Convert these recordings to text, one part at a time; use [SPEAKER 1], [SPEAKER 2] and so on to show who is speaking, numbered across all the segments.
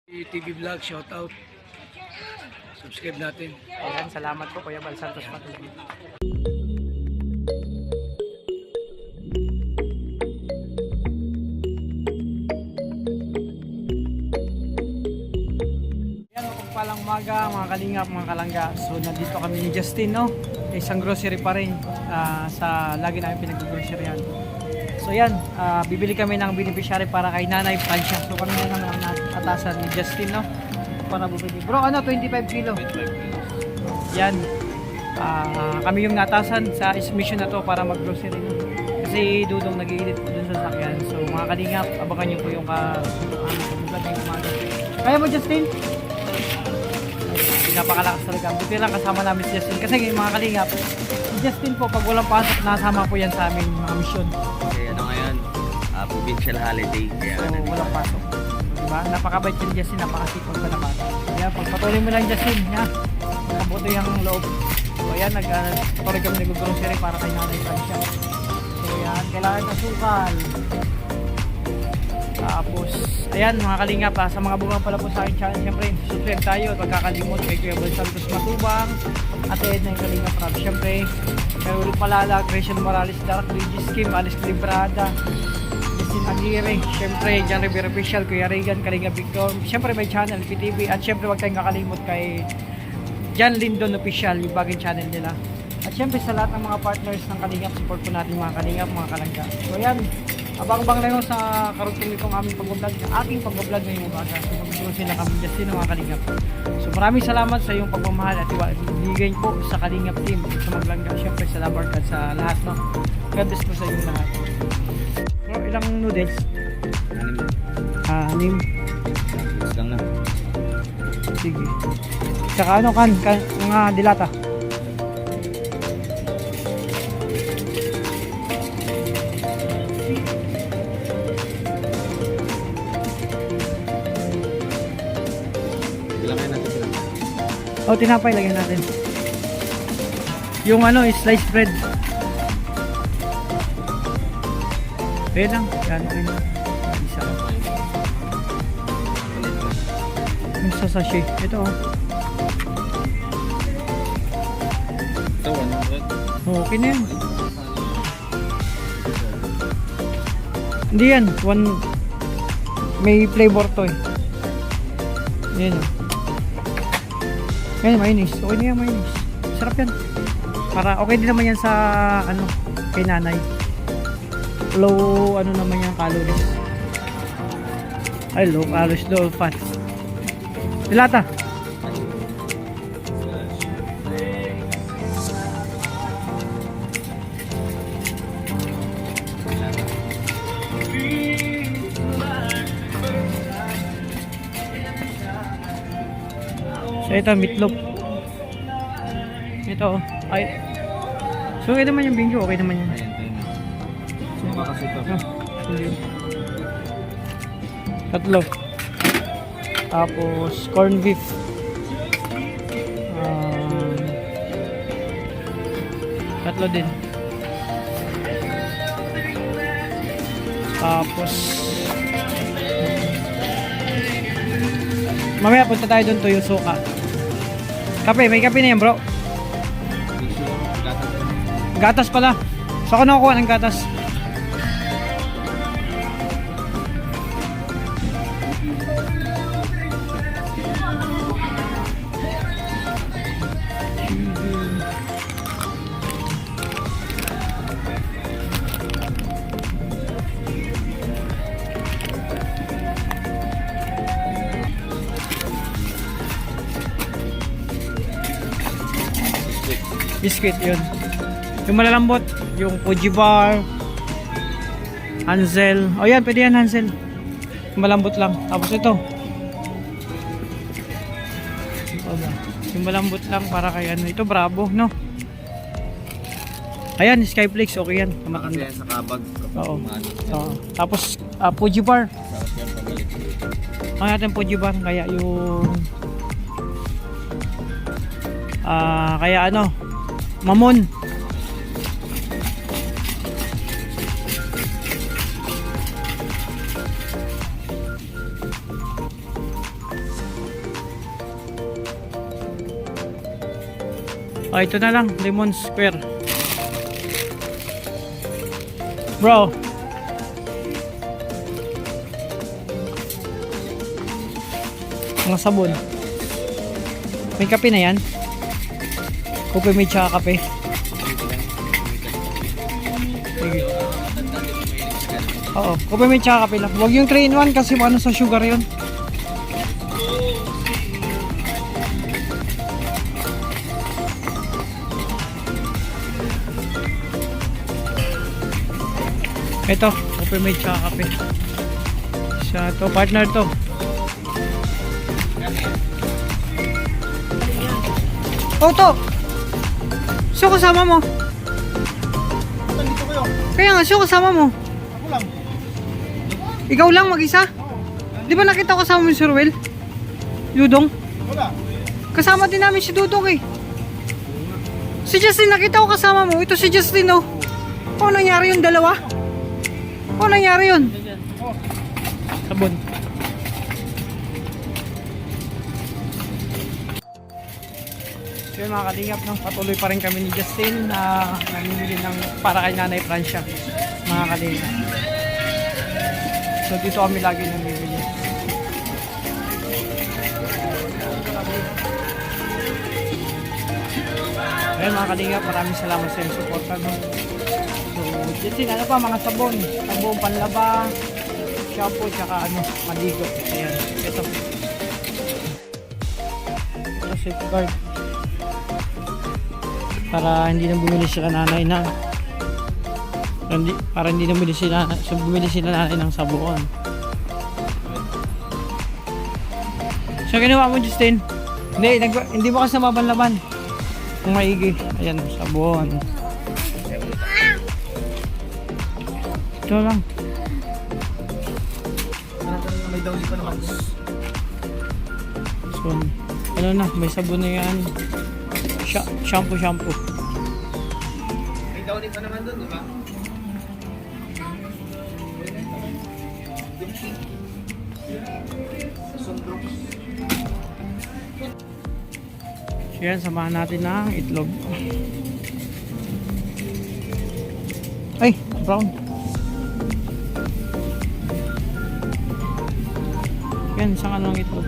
[SPEAKER 1] TV Vlog, shout out. Subscribe natin.
[SPEAKER 2] Ayan, salamat po Kuya Bal Santos Patuloy. Ayan, palang umaga mga kalingap, mga kalangga. So nandito kami ni Justin, no? Isang grocery pa rin sa lagi namin pinag-groceryan. So yan, bibili kami ng beneficiary para kay Nanay Francia. So kami na naman ang atasan ni Justin, no? Para bumili. Bro, ano, 25 kilo. Yan. Kami yung natasan sa mission na to para mag-grocery, no? Kasi Dudong nag-iinit po dun sa sakyan. So mga kalingap, abangan nyo po yung vlog yung umaga. Kaya mo, Justin? Napakalakas talaga. Buti lang kasama namin si Justin. Kasi mga kalingap, si Justin po, pag walang pasok, nasama po yan sa amin mga mission.
[SPEAKER 3] Provincial holiday kaya
[SPEAKER 2] so walang pasok, diba? Napakabait yung Justin, napakasipag pa na bata. Kaya pagpatuloy mo lang Justin, ha? Nakabuto yung loob. So ayan, patuloy kami nag-grocery para kay Nanay Francia. So ayan, kailangan ng sukal. Tapos ayan mga kalingap, sa mga bugang pala po sa akin channel, syempre subscribe tayo at magkakalimot kay Kuya Bal Santos Matubang at Edna yung Kalingap Rap. Syempre kay Ulul Palala, Christian Morales, Dark Regis Kim, Alice Librada, Justin Aguirre, syempre John Rivera Official, Kuya Regan, Kalinga Victor, syempre may channel PTV, at syempre wag tayong kakalimot kay John Lindon Official, yung bagong channel nila. At syempre sa lahat ng mga partners ng Kalingap, support po natin mga Kalingap, mga Kalangga. So ayan, abang-abang lang sa karugtong itong aming pag-vlog, aking pag-vlog ngayong umaga. So mag-vlog sila kami Justin ng mga Kalingap. So maraming salamat sa iyong pagmamahal at ibigay po sa Kalingap team, sa Maglangga, syempre sa Labarkad, sa lahat, no? God bless po sa inyong lahat. So, ilang noodles? 6.
[SPEAKER 3] 6 lang na.
[SPEAKER 2] Sige. Tsaka ano mga dilata?
[SPEAKER 3] Ilagay natin sila.
[SPEAKER 2] O, tinapay lagyan natin. Yung ano, sliced bread. Ayan lang. Yan, okay na. Isa. Yung sa sachet. Ito, oh.
[SPEAKER 3] Ito, 100.
[SPEAKER 2] Oh, okay na yan. Hindi yan. May flavor to eh. Ayan, oh. Ayan, mayonnaise. Okay na yan, mayonnaise. Sarap yan. Para okay din naman yan sa ano, kay Nanay. Low ano naman yung calories. Ay, low calories, low fat. Dilata. So ito meatloaf. Ito ay. So okay naman yung bingo, okay naman yan.
[SPEAKER 3] Ayan, tayo na. Sumpa kasi ito.
[SPEAKER 2] Sige. 3. Tapos corn beef. 3 din. Tapos mamaya punta tayo doon to yung suka. Kape, may kape na yan bro. Gatas pala. So ako nakukuha ng gatas. Biscuit yun. Yung malalambot, yung Fuji bar, Hansel. O yan, pwede yan Hansel. Malambot lang. Tapos ito. Yung malambot lang para kay ano. Ito Bravo, no? Ayan, Skyflakes. Okay yan.
[SPEAKER 3] Kasi yan sa kabag.
[SPEAKER 2] Oo. Oo. Tapos Fuji bar.
[SPEAKER 3] Sarap yan pabalik.
[SPEAKER 2] Ang natin Fuji bar. Kaya yung kaya ano, Mamon. Oh, ito na lang, lemon square. Bro. Mga sabon. May kape na yan? Kopi may tsaka kape. Sige. Oo, kopi may tsaka kape lang. Huwag yung 3-in-1 kasi ano sa sugar yun. Ito, kopi may tsaka kape. Siya to, partner to. Oh, to. Siya kasama mo.
[SPEAKER 1] Nandito kayo.
[SPEAKER 2] Kaya nga, siya kasama mo.
[SPEAKER 1] Ako lang.
[SPEAKER 2] Ikaw lang mag-isa? Di ba nakita ko kasama mo si Ruel? Dudong?
[SPEAKER 1] Wala.
[SPEAKER 2] Kasama din namin si Dudong eh. Si Justin, nakita ko kasama mo. Ito si Justin oh. Ano nangyari yung dalawa? Ano nangyari yun?
[SPEAKER 1] Oh.
[SPEAKER 2] Sabon. So yun mga kalingap, no? Patuloy pa rin kami ni Justin na namimili ng para kay Nanay Francia. Mga kalingap. So dito kami lagi namimili. Ayun mga kalingap, maraming salamat sa inyong support. No? So Justin, ano pa mga sabon? Sabon, panlaba, shampoo, tsaka ano, maligo. Ayan, ito. Ito, safeguard. Para hindi na bumili sila nanay na para hindi na bumili sila nanay ng sabon. So ginawa mo Justin? Hindi mo kasi mabanlaban kung maigi. Ayan, sabon. Ito lang.
[SPEAKER 1] May daw pa naman.
[SPEAKER 2] So ano na, may sabon na yan. Shampoo.
[SPEAKER 1] May daw pa naman doon, di ba?
[SPEAKER 2] So yan, samahan natin ng itlog. Ay, brown. Yan, isang anong itlog.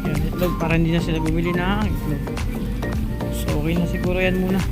[SPEAKER 2] Yan, itlog para hindi na sila bumili ng itlog. So okay na siguro yan muna.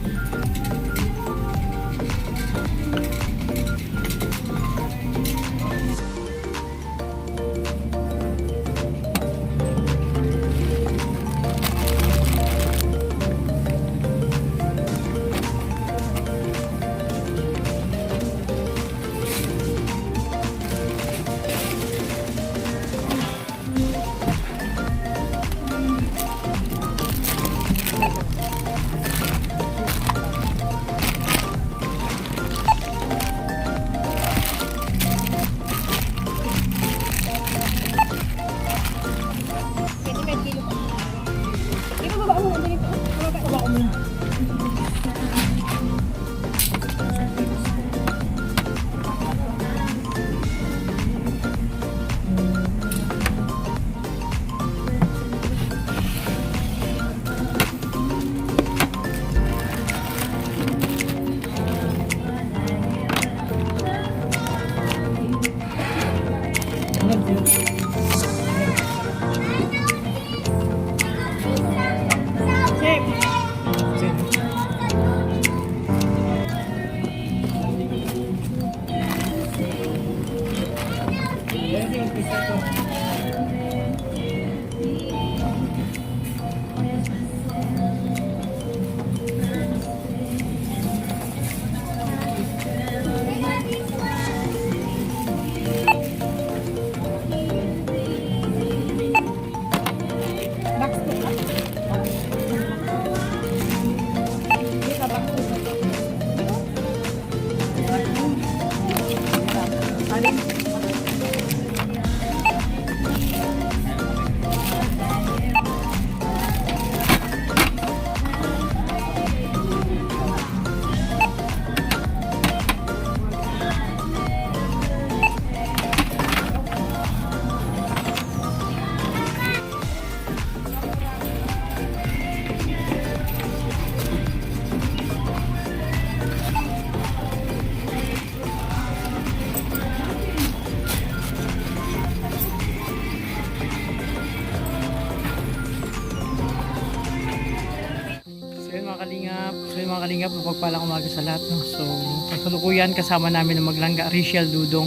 [SPEAKER 2] mga kalingap. So yung mga kalingap, mapagpalang umaga sa lahat. No? So kasalukuyan kasama namin ng maglangga, Rachel Dudong.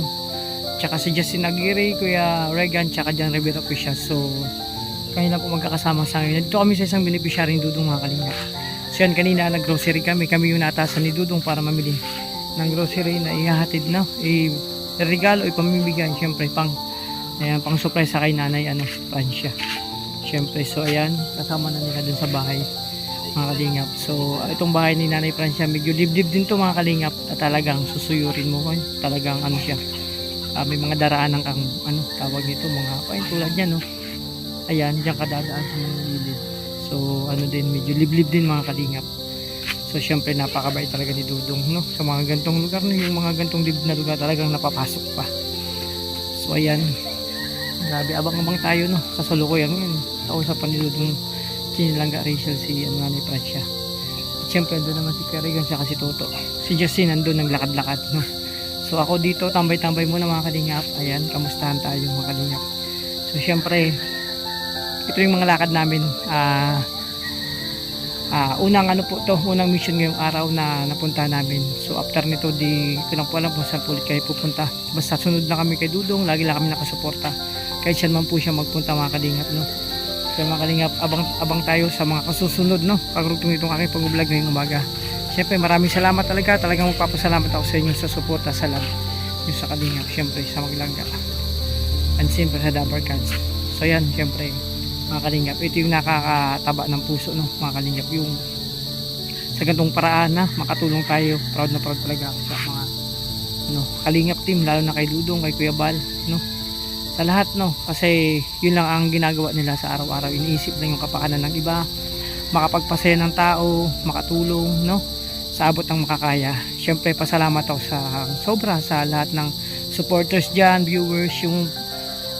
[SPEAKER 2] Tsaka si Justin Aguirre, Kuya Regan, tsaka John Rivera Pisha. So kanina po magkakasama sa amin. Dito kami sa isang beneficiaryong Dudong mga kalingap. So yan, kanina nag-grocery kami. Kami yung natasan ni Dudong para mamili ng grocery na ihahatid, no? I-regalo, ipamimigay. Siyempre, pang surprise sa kay nanay, Francia. Siyempre, so ayan, kasama na nila dun sa bahay, mga kalingap. So, itong bahay ni nanay Francia, medyo dibdib din to mga kalingap. At talagang susuyurin mo. Talagang siya. May mga daraan ng tawag nito, mga tulad niya, no? Ayan, diyan kadadaan sa mga gilid. So, din, medyo liblib din mga kalingap. So, syempre, napakabait talaga ni Dudong, no? Sa mga gantong lugar, no? Yung mga gantong liblib na lugar, talagang napapasok pa. So, ayan. Grabe, abang-abang tayo, no? Sa Sulukuyan, yun. Kausapan ni Dudong Chinilangga Rachel, si Nanay Francia. At syempre, doon naman si Karigan, siya si Toto. Si Justin, nandun, naglakad-lakad, no? So, ako dito, tambay-tambay muna mga kalingap. Ayan, kamustahan tayo mga kalingap. So, syempre, ito yung mga lakad namin. Unang mission ngayong araw na napunta namin. So after nito, di ko lang po alam kung saan po ulit kayo pupunta. Basta sunod na kami kay Dudong, lagi lang kami nakasuporta. Kahit siya man po siya magpunta mga kalingap, no? So mga kalingap, abang tayo sa mga kasusunod, no? Pagrugtong itong aking pag-vlog ngayong umaga. Siyempre maraming salamat talaga. Talagang magpapasalamat ako sa inyo sa suporta sa love nyo sa kalingap. Siyempre sa maglangga. And siyempre sa Dabar Cards. So yan, siyempre mga kalingap, ito yung nakakataba ng puso, no? Mga kalingap, yung sa gantong paraan na makatulong tayo. Proud na proud talaga ako sa mga kalingap team, lalo na kay Dudong, kay Kuya Bal, no? Sa lahat, no? Kasi yun lang ang ginagawa nila sa araw-araw. Iniisip lang yung kapakanan ng iba, makapagpasaya ng tao, makatulong, no? Sa abot ng makakaya. Siyempre pasalamat ako sa sobra sa lahat ng supporters dyan, viewers, yung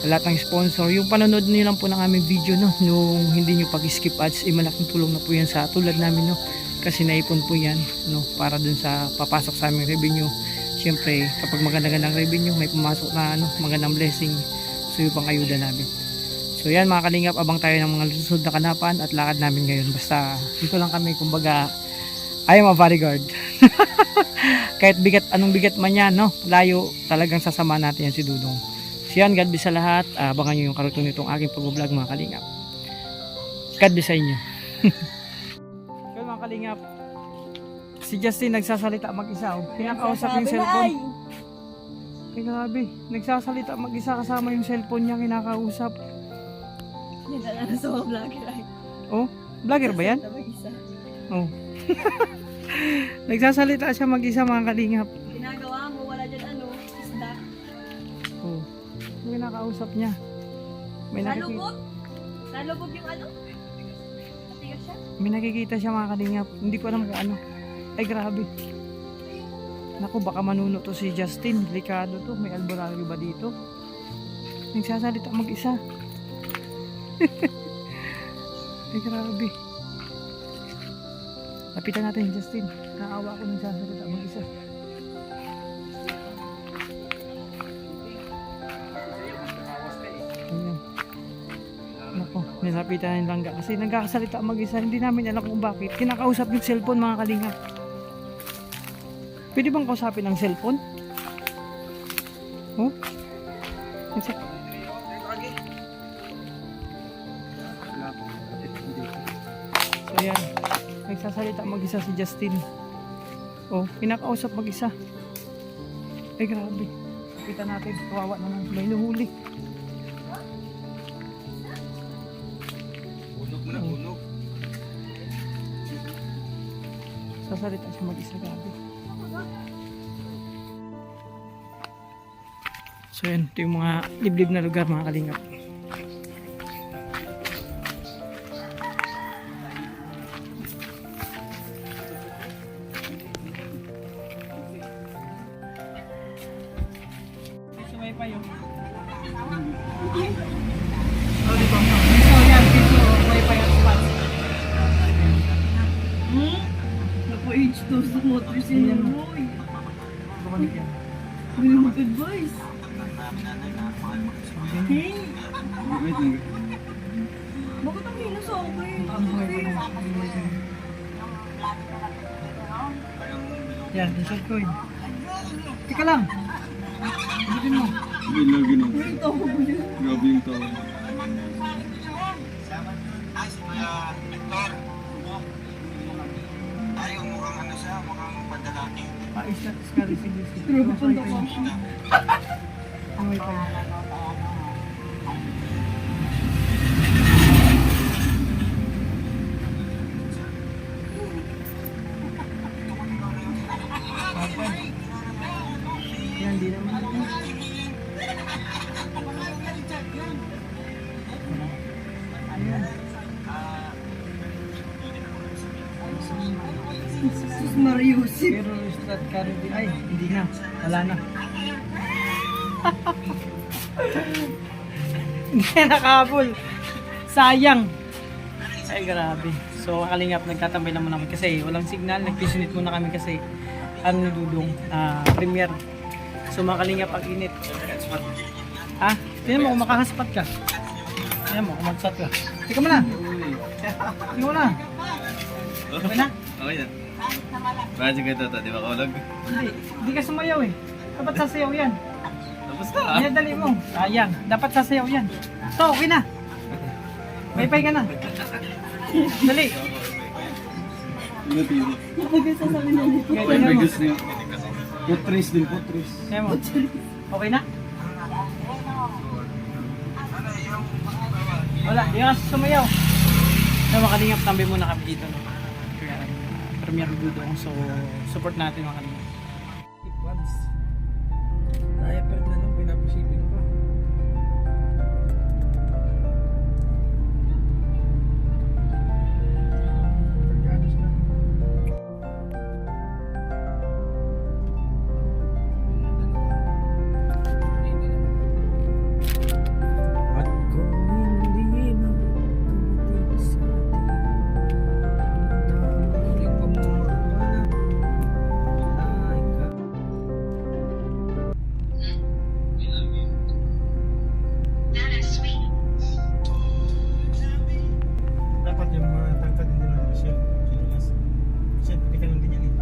[SPEAKER 2] lahat ng sponsor, yung panonood niyo lang po ng aming video, no? Nung hindi nyo pag-skip ads, malaking tulong na po yan sa tulad namin, no? Kasi naipon po yan, no? Para dun sa papasok sa aming revenue. Siyempre kapag magandang revenue, may pumasok na magandang blessing, so yung pang ayuda namin. So yan mga kalingap, abang tayo ng mga susunod na kanapan at lakad namin ngayon. Basta dito lang kami, kumbaga I am a bodyguard. Kahit anong bigat man yan, no? Layo, talagang sasama natin yan si Dudong. So yan, God bless sa lahat. Abangan nyo yung karugtong nitong aking pag-vlog mga kalingap. God bless sa inyo. So mga kalingap, si Justin nagsasalita mag-isa. Kinakausap yung cellphone. Ay, grabe. Nagsasalita mag-isa kasama yung cellphone niya, kinakausap.
[SPEAKER 4] Hindi na sa mga vlogger ay.
[SPEAKER 2] Oh, vlogger ba yan? Oh. Nagsasalita siya mag-isa mga kalingap.
[SPEAKER 4] Ginagawa mo, wala dyan isda.
[SPEAKER 2] Oh. Yung kinakausap niya. May
[SPEAKER 4] Nalubog? Nalubog yung Natigas siya?
[SPEAKER 2] May nakikita siya mga kalingap. Hindi ko alam kung ano. Ay grabe. Naku, baka manuno to si Justin. Delikado to. May albularyo ba dito? Nagsasalita mag-isa. Ay grabe. Lapitan natin Justin. Naawa ko nagsasalita mag-isa. Ayan. Naku, nilapitan natin langga. Kasi nagkakasalita mag-isa. Hindi namin alam kung bakit. Kinakausap yung cellphone mga kalingap. Pwede bang kausapin ng cellphone? Oh? So yan, nagsasalita mag-isa si Justin. Oh, kinakausap mag-isa. Ay grabe. Kita natin, kawawa naman. May nuhuli.
[SPEAKER 3] Hulog.
[SPEAKER 2] Sasalita siya mag-isa, grabe. So yan, ito yung mga liblib na lugar mga kalingap. Sumay pa yung so yan, dito may pa yung spot.
[SPEAKER 4] Naku, H2 sa motor siya mo.
[SPEAKER 2] Bumalik yan.
[SPEAKER 4] May mag-advise. Hey! Bakit ang hino sa akin?
[SPEAKER 2] Yan, insert coin. Teka lang. Ulitin mo.
[SPEAKER 3] Hindi lagi na.
[SPEAKER 4] Yung tawa mo yun.
[SPEAKER 3] Grabe yung tawa.
[SPEAKER 2] Isa Scarry CDC.
[SPEAKER 4] Grabe pang tawa siya.
[SPEAKER 2] Ang wifi. Yan, di naman. Ayan.
[SPEAKER 4] Sus Mariusip.
[SPEAKER 2] Pero strat carry din. Ay, hindi na. Wala na. Hindi na nakahabol. Sayang. Ay, grabe. So, kalingap, nagtatambay naman namin kasi walang signal. Nag-pisunit muna kami kasi ano dudong premiere. So, mga kalingap, ang init. Ha? Tingnan mo kung makahaspat ka. Tingnan mo kung magsat ka. Tika mo na. Tika mo na. Okay na?
[SPEAKER 3] Okay na. Bakit ka ito? Di ba kaulag?
[SPEAKER 2] Hindi ka sumayaw eh. Dapat sasayaw yan.
[SPEAKER 3] Tapos na.
[SPEAKER 2] Dali mo. Sayang. Dapat sasayaw yan. So, okay na. Wi-Fi ka na. Dali.
[SPEAKER 3] Natiro.
[SPEAKER 4] Napagsasabi na nito.
[SPEAKER 2] Okay,
[SPEAKER 3] May
[SPEAKER 2] tingnan mo.
[SPEAKER 3] gusto niya. Putris din, putris.
[SPEAKER 2] Tingnan mo. Okay na? Wala. Di ka kasi sumayaw. So, makalingap. Tambay muna kami dito. No? Kaya, Premier Dudong. So, support natin mga kalingap. Once. Diaper na lang. Pinaposibig pa. At kung hindi na tumating sa atin ang pamumuhay ay ka.
[SPEAKER 1] Dapat yung mga tangkad din nila Michelle. Sinulas. Michelle, pati ka lang din yan eh.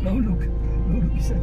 [SPEAKER 1] Nahulog. Nahulog isa.